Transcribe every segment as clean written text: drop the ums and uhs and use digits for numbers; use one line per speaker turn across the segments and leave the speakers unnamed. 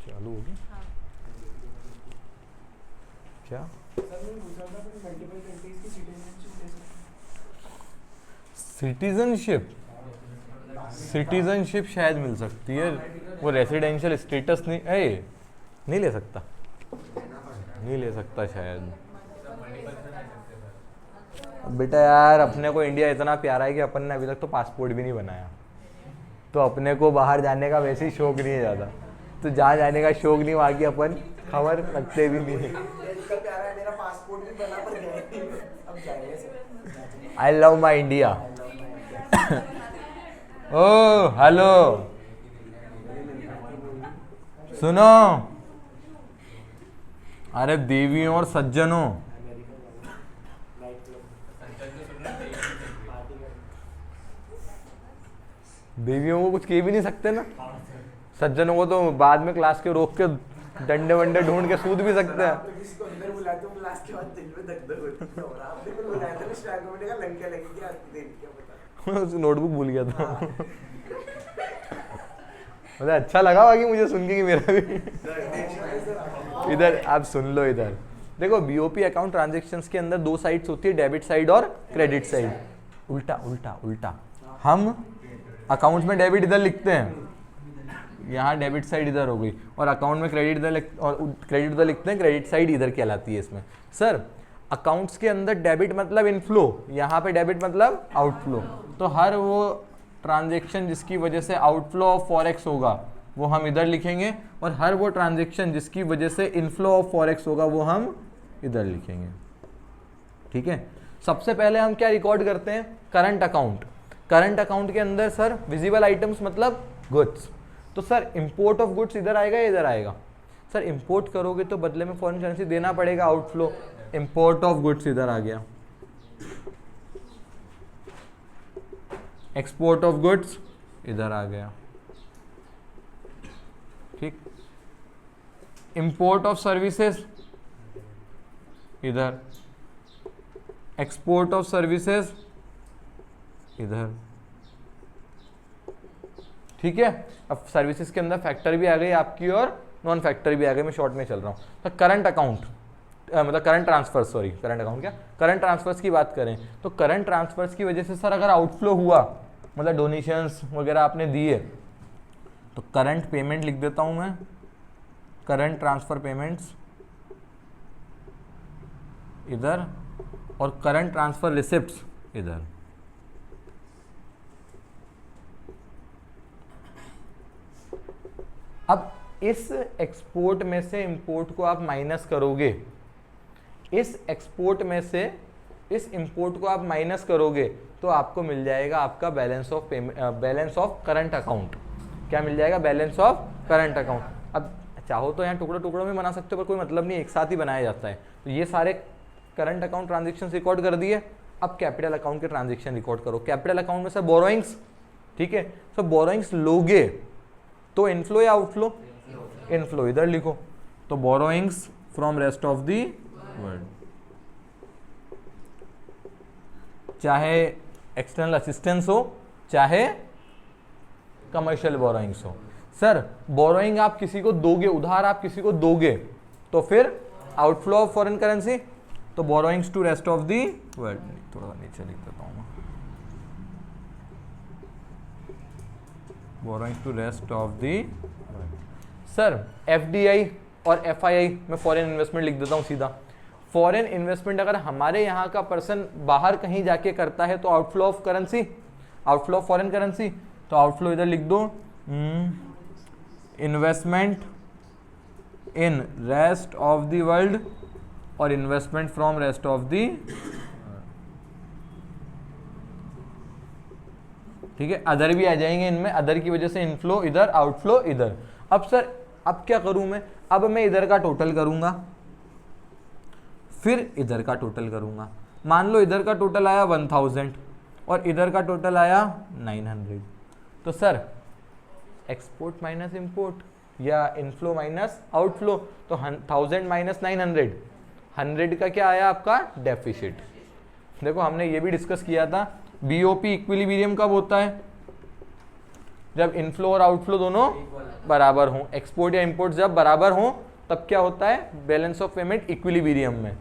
चालू होगी क्या? सिटीजनशिप, सिटीजनशिप शायद मिल सकती है, वो रेसिडेंशियल स्टेटस नहीं ले सकता, नहीं ले सकता शायद। बेटा यार अपने को इंडिया इतना प्यारा है कि अपन ने अभी तक तो पासपोर्ट भी नहीं बनाया, तो अपने को बाहर जाने का वैसे ही शौक नहीं है ज़्यादा, तो जहाँ जाने का शौक नहीं वहाँ की अपन खबर रखते भी नहीं है। I love my India. ओ हेलो सुनो, अरे देवियों और सज्जनों, देवियों को कुछ कह भी नहीं सकते ना, सज्जनों को तो बाद में क्लास के रोक के डंडे वंडे ढूंढ के सूद भी सकते हैं। नोटबुक भूल गया था। मुझे अच्छा लगा बाकी मुझे सुन के कि मेरा भी इधर आप सुन लो। इधर देखो बीओपी अकाउंट ट्रांजैक्शंस के अंदर दो साइड्स होती है, डेबिट साइड और क्रेडिट साइड। उल्टा उल्टा उल्टा, हम अकाउंट्स में डेबिट इधर लिखते हैं, यहाँ डेबिट साइड इधर हो गई, और अकाउंट में क्रेडिट इधर क्रेडिट इधर लिखते हैं, क्रेडिट साइड इधर कहलाती है इसमें। सर अकाउंट्स के अंदर डेबिट मतलब इनफ्लो, यहाँ पे डेबिट मतलब आउटफ्लो, तो हर वो ट्रांजेक्शन जिसकी वजह से आउटफ्लो ऑफ फॉरेक्स होगा वो हम इधर लिखेंगे, और हर वो ट्रांजेक्शन जिसकी वजह से इनफ्लो ऑफ फॉरेक्स होगा वो हम इधर लिखेंगे। ठीक है, सबसे पहले हम क्या रिकॉर्ड करते हैं? Current account. करंट अकाउंट के अंदर सर विजिबल आइटम्स मतलब गुड्स, तो सर इंपोर्ट ऑफ गुड्स इधर आएगा या इधर आएगा? सर इंपोर्ट करोगे तो बदले में फॉरेन करेंसी देना पड़ेगा, आउटफ्लो, इंपोर्ट ऑफ गुड्स इधर आ गया, एक्सपोर्ट ऑफ गुड्स इधर आ गया। ठीक, इंपोर्ट ऑफ सर्विसेज इधर, एक्सपोर्ट ऑफ सर्विसेज इधर। ठीक है, अब सर्विसेज के अंदर फैक्टर भी आ गई आपकी और नॉन फैक्टर भी आ गई, मैं शॉर्ट में चल रहा हूँ। तो करंट अकाउंट मतलब current transfer, sorry current account क्या, करंट ट्रांसफर्स की बात करें तो करंट ट्रांसफर्स की वजह से सर अगर आउटफ्लो हुआ, मतलब डोनेशंस वगैरह आपने दिए, तो करंट पेमेंट लिख देता हूं मैं, करंट ट्रांसफर पेमेंट्स इधर, और करंट ट्रांसफर रिसिप्ट्स इधर। अब इस एक्सपोर्ट में से इंपोर्ट को आप माइनस करोगे, इस एक्सपोर्ट में से इस इंपोर्ट को आप माइनस करोगे तो आपको मिल जाएगा आपका balance of payment, balance of current account. क्या मिल जाएगा? Balance of current account. अब चाहो तो यहाँ टुकड़ों टुकड़ों में बना सकते हो, पर कोई मतलब नहीं, एक साथ ही बनाया जाता है। तो ये सारे करंट अकाउंट ट्रांजेक्शन रिकॉर्ड कर दिए। अब कैपिटल अकाउंट के ट्रांजेक्शन रिकॉर्ड करो। कैपिटल अकाउंट में सर बोरोइंग्स, ठीक है, सर बोरोइंग्स लोगे तो इनफ्लो या आउटफ्लो? इनफ्लो, इधर लिखो। तो borrowings from rest of the world, चाहे एक्सटर्नल असिस्टेंस हो चाहे कमर्शियल बोरोइंग्स हो। सर बोरोइंग आप किसी को दोगे, उधार आप किसी को दोगे, तो फिर आउटफ्लो ऑफ फॉरेन करेंसी, तो borrowings to rest of the world. थोड़ा नीचे लिख देता हूँ, borrowings to rest of the world. Sir FDI और एफआईआई में फॉरेन इन्वेस्टमेंट लिख देता हूँ सीधा। फॉरेन इन्वेस्टमेंट अगर हमारे यहाँ का पर्सन बाहर कहीं जाके करता है तो outflow of currency, outflow of foreign currency, तो आउटफ्लो इधर लिख दो, investment in rest of the world और investment from rest of the. ठीक है, अदर भी आ जाएंगे इनमें, अदर की वजह से इनफ्लो इधर, आउटफ्लो इधर। अब सर अब क्या करूं मैं? अब मैं इधर का टोटल करूंगा, फिर इधर का टोटल करूंगा। मान लो इधर का टोटल आया 1000 और इधर का टोटल आया 900, तो सर एक्सपोर्ट माइनस इंपोर्ट या इनफ्लो माइनस आउटफ्लो, तो 1000 माइनस 900, 100 का क्या आया आपका? डेफिसिट। देखो हमने ये भी डिस्कस किया था, बीओपी इक्विलिब्रियम कब होता है? जब इनफ्लो और आउटफ्लो दोनों बराबर हों, एक्सपोर्ट या इंपोर्ट जब बराबर हों तब क्या होता है, बैलेंस ऑफ पेमेंट इक्विलिब्रियम में।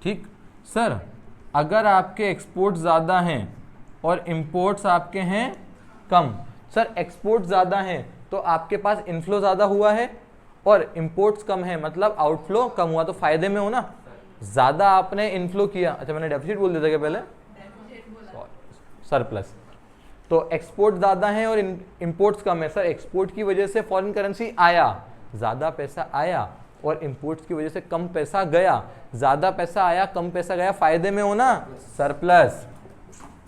ठीक सर, अगर आपके एक्सपोर्ट ज़्यादा हैं और इंपोर्ट्स आपके हैं कम, सर एक्सपोर्ट ज़्यादा हैं तो आपके पास इनफ्लो ज़्यादा हुआ है और इंपोर्ट्स कम है, मतलब आउटफ्लो कम हुआ, तो फायदे में हो ना, ज़्यादा आपने इनफ्लो किया। अच्छा मैंने डेफिसिट बोल दिया था क्या पहले, सरप्लस। तो एक्सपोर्ट ज़्यादा है और इंपोर्ट्स कम है, सर एक्सपोर्ट की वजह से फॉरेन करेंसी आया, ज़्यादा पैसा आया, और इंपोर्ट्स की वजह से कम पैसा गया, ज़्यादा पैसा आया कम पैसा गया, फायदे में हो ना, सरप्लस।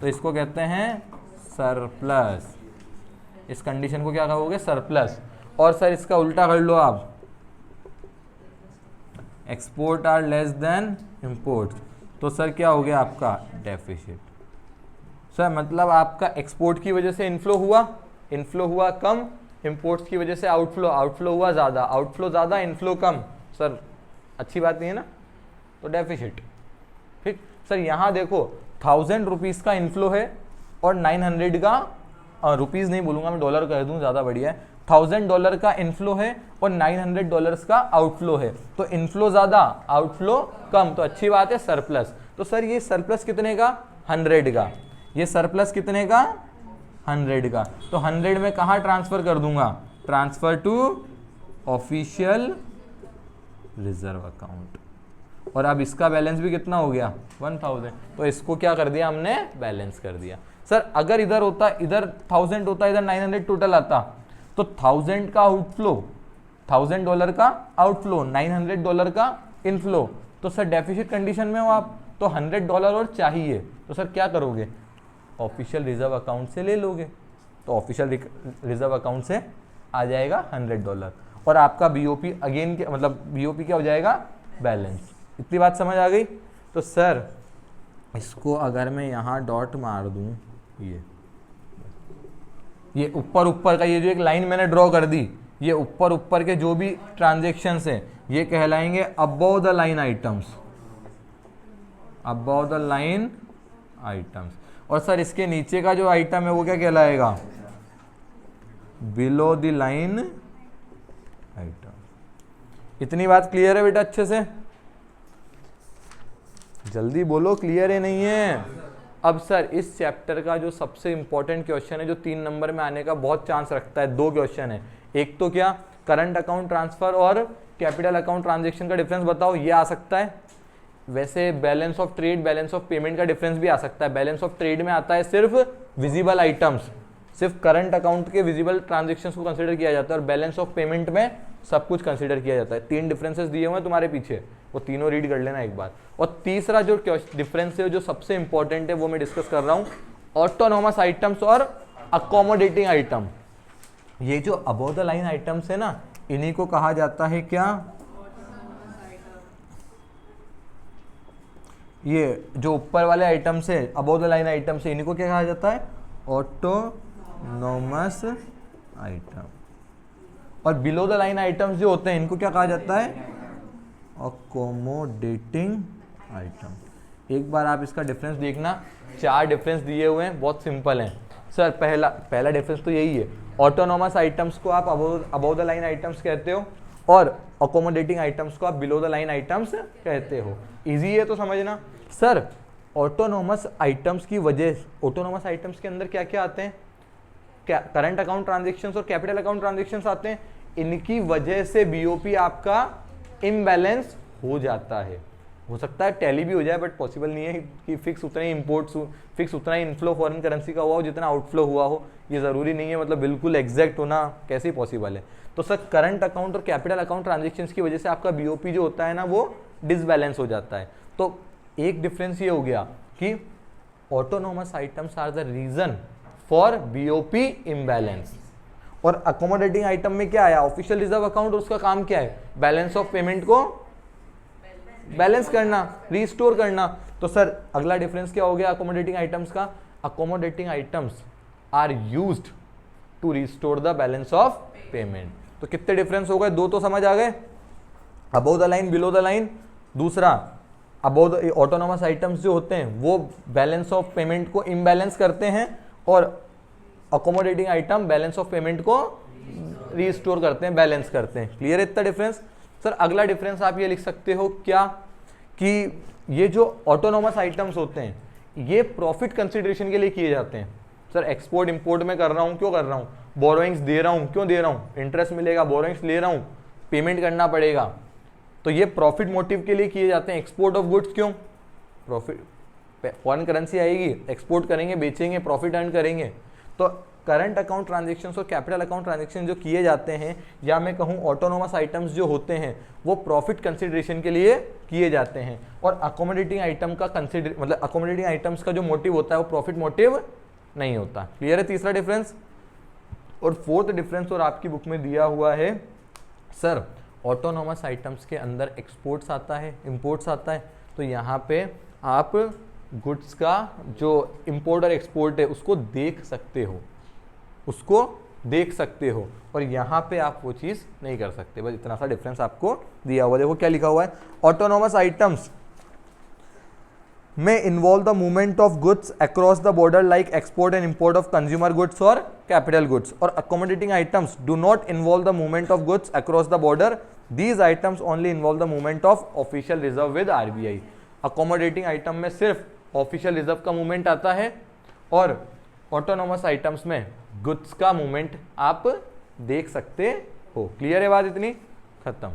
तो इसको कहते हैं सरप्लस, इस कंडीशन को क्या कहोगे, सरप्लस। और सर इसका उल्टा कर लो आप, export are less than import, तो सर क्या हो गया आपका, डेफिसिट। सर मतलब आपका एक्सपोर्ट की वजह से इनफ्लो हुआ कम, इंपोर्ट्स की वजह से आउटफ्लो हुआ ज़्यादा, आउटफ्लो ज़्यादा इनफ्लो कम, सर अच्छी बात नहीं है ना, तो डेफिसिट। ठीक सर, यहाँ देखो 1000 रुपीज़ का इनफ्लो है और 900 का रुपीज़ नहीं बोलूँगा मैं, डॉलर कह दूँ ज़्यादा बढ़िया है, $1000 का इनफ्लो है और $900 का आउटफ्लो है, तो इनफ्लो ज़्यादा आउटफ्लो कम, तो अच्छी बात है, सरप्लस। तो सर ये सरप्लस कितने का, 100 का, ये सरप्लस कितने का, 100 का, तो 100 में कहाँ ट्रांसफ़र कर दूंगा, transfer to official reserve account, और अब इसका बैलेंस भी कितना हो गया, 1000, तो इसको क्या कर दिया हमने, बैलेंस कर दिया। सर अगर इधर होता, इधर 1000 होता, इधर 900 टोटल आता, तो 1000 का आउटफ्लो, $1000 का आउटफ्लो, $900 का इनफ्लो, तो सर डेफिसिट कंडीशन में हो आप, तो $100 और चाहिए, तो सर क्या करोगे, ऑफिशियल रिजर्व अकाउंट से ले लोगे, तो ऑफिशियल रिजर्व अकाउंट से आ जाएगा $100 और आपका बीओपी अगेन मतलब बीओपी क्या हो जाएगा, बैलेंस। इतनी बात समझ आ गई। तो सर इसको अगर मैं यहाँ डॉट मार दूँ, ये ऊपर का ये जो एक लाइन मैंने ड्रॉ कर दी, ये ऊपर के जो भी ट्रांजेक्शन्स हैं ये कहलाएंगे above the line items, above the line items. और सर इसके नीचे का जो आइटम है वो क्या कहलाएगा, बिलो द लाइन आइटम। इतनी बात क्लियर है बेटा, अच्छे से जल्दी बोलो, क्लियर है नहीं है। अब सर इस चैप्टर का जो सबसे इंपॉर्टेंट क्वेश्चन है, जो 3 नंबर में आने का बहुत चांस रखता है, 2 क्वेश्चन है। एक तो क्या, करंट अकाउंट ट्रांसफर और कैपिटल अकाउंट ट्रांजेक्शन का डिफरेंस बताओ, ये आ सकता है। वैसे balance of trade, balance of payment का डिफरेंस भी आ सकता है। बैलेंस ऑफ ट्रेड में आता है सिर्फ विजिबल आइटम्स, सिर्फ करंट अकाउंट के विजिबल ट्रांजेक्शन्स को कंसिडर किया जाता है, और बैलेंस ऑफ पेमेंट में सब कुछ कंसिडर किया जाता है। 3 डिफरेंसेस दिए हुए हैं तुम्हारे पीछे, वो तीनों रीड कर लेना एक बार। और तीसरा जो डिफरेंस है, जो सबसे इंपॉर्टेंट है, वो मैं डिस्कस कर रहा हूँ, ऑटोनोमस आइटम्स और अकोमोडेटिंग आइटम। ये जो अबव द लाइन आइटम्स है ना, इन्हीं को कहा जाता है क्या, ये जो ऊपर वाले आइटम्स है, अबव द लाइन आइटम्स है, इन्हीं को क्या कहा जाता है, ऑटोनोमस आइटम। और बिलो द लाइन आइटम्स जो होते हैं, इनको क्या कहा जाता है, अकोमोडेटिंग आइटम। एक बार आप इसका डिफरेंस देखना, 4 डिफरेंस दिए हुए हैं, बहुत सिंपल हैं। सर पहला डिफरेंस तो यही है, ऑटोनोमस आइटम्स को आप अबव द लाइन आइटम्स कहते हो और अकोमोडेटिंग आइटम्स को आप बिलो द लाइन आइटम्स कहते हो। इजी है तो समझना। सर ऑटोनोमस आइटम्स की वजह, ऑटोनोमस आइटम्स के अंदर क्या क्या आते हैं, क्या करंट अकाउंट ट्रांजेक्शन्स और कैपिटल अकाउंट ट्रांजेक्शन्स आते हैं। इनकी वजह से बीओपी आपका इम्बैलेंस हो जाता है। हो सकता है टैली भी हो जाए, बट पॉसिबल नहीं है कि फिक्स उतना ही इंपोर्ट्स, फिक्स उतना ही इनफ्लो फॉरेन करेंसी का हुआ हो जितना आउटफ्लो हुआ हो। ये ज़रूरी नहीं है, मतलब बिल्कुल एग्जैक्ट होना कैसे पॉसिबल है। तो सर करंट अकाउंट और कैपिटल अकाउंट ट्रांजेक्शन्स की वजह से आपका बीओपी जो होता है ना, वो डिसबैलेंस हो जाता है। तो एक डिफरेंस ये हो गया कि autonomous items are the reason for BOP imbalance. और अकोमोडेटिंग आइटम में क्या आया, ऑफिशियल रिजर्व अकाउंट, और उसका काम क्या है, बैलेंस ऑफ पेमेंट को बैलेंस करना, रिस्टोर करना। तो सर अगला डिफरेंस क्या हो गया अकोमोडेटिंग आइटम्स का, accommodating items are used to restore the balance of payment. तो कितने डिफरेंस हो गए, 2 तो समझ आ गए, above the line, below the line. दूसरा अबाउट ऑटोनोमस आइटम्स जो होते हैं वो बैलेंस ऑफ पेमेंट को इम्बैलेंस करते हैं और accommodating item balance of payment को रीस्टोर करते हैं, बैलेंस करते हैं। क्लियर है इतना डिफरेंस? सर अगला डिफरेंस आप ये लिख सकते हो क्या कि ये जो ऑटोनोमस आइटम्स होते हैं ये प्रॉफिट कंसिडरेशन के लिए किए जाते हैं। सर एक्सपोर्ट इंपोर्ट में कर रहा हूँ, क्यों कर रहा हूँ? बोरोइंग्स दे रहा हूँ, क्यों दे रहा हूँ? इंटरेस्ट मिलेगा, बोरोइंग्स ले रहा हूँ, पेमेंट करना पड़ेगा, तो ये प्रॉफिट मोटिव के लिए किए जाते हैं। एक्सपोर्ट ऑफ गुड्स क्यों? प्रॉफिट, फॉरेन करेंसी आएगी, एक्सपोर्ट करेंगे, बेचेंगे, प्रॉफिट अर्न करेंगे। तो करंट अकाउंट ट्रांजेक्शन्स और कैपिटल अकाउंट ट्रांजेक्शन जो किए जाते हैं, या मैं कहूँ ऑटोनोमस आइटम्स जो होते हैं वो प्रॉफिट कंसिडरेशन के लिए किए जाते हैं। और अकोमोडेटिंग आइटम का मतलब अकोमोडेटिंग आइटम्स का जो मोटिव होता है वो प्रॉफिट मोटिव नहीं होता। क्लियर है तीसरा डिफरेंस? और फोर्थ डिफरेंस और आपकी बुक में दिया हुआ है सर ऑटोनोमस आइटम्स के अंदर एक्सपोर्ट्स आता है, इंपोर्ट्स आता है, तो यहाँ पे आप गुड्स का जो इंपोर्ट और एक्सपोर्ट है उसको देख सकते हो, उसको देख सकते हो, और यहाँ पे आप वो चीज़ नहीं कर सकते। बस इतना सा डिफरेंस आपको दिया हुआ। देखो क्या लिखा हुआ है, ऑटोनोमस आइटम्स में involve the movement of goods across the border like export and import of consumer goods और कैपिटल गुड्स, और accommodating items do not involve the movement of goods across the border, these items only involve the movement of official reserve with RBI. Accommodating item में सिर्फ official reserve का movement आता है, और autonomous items में goods का movement आप देख सकते हो। क्लियर है बात? इतनी खत्म।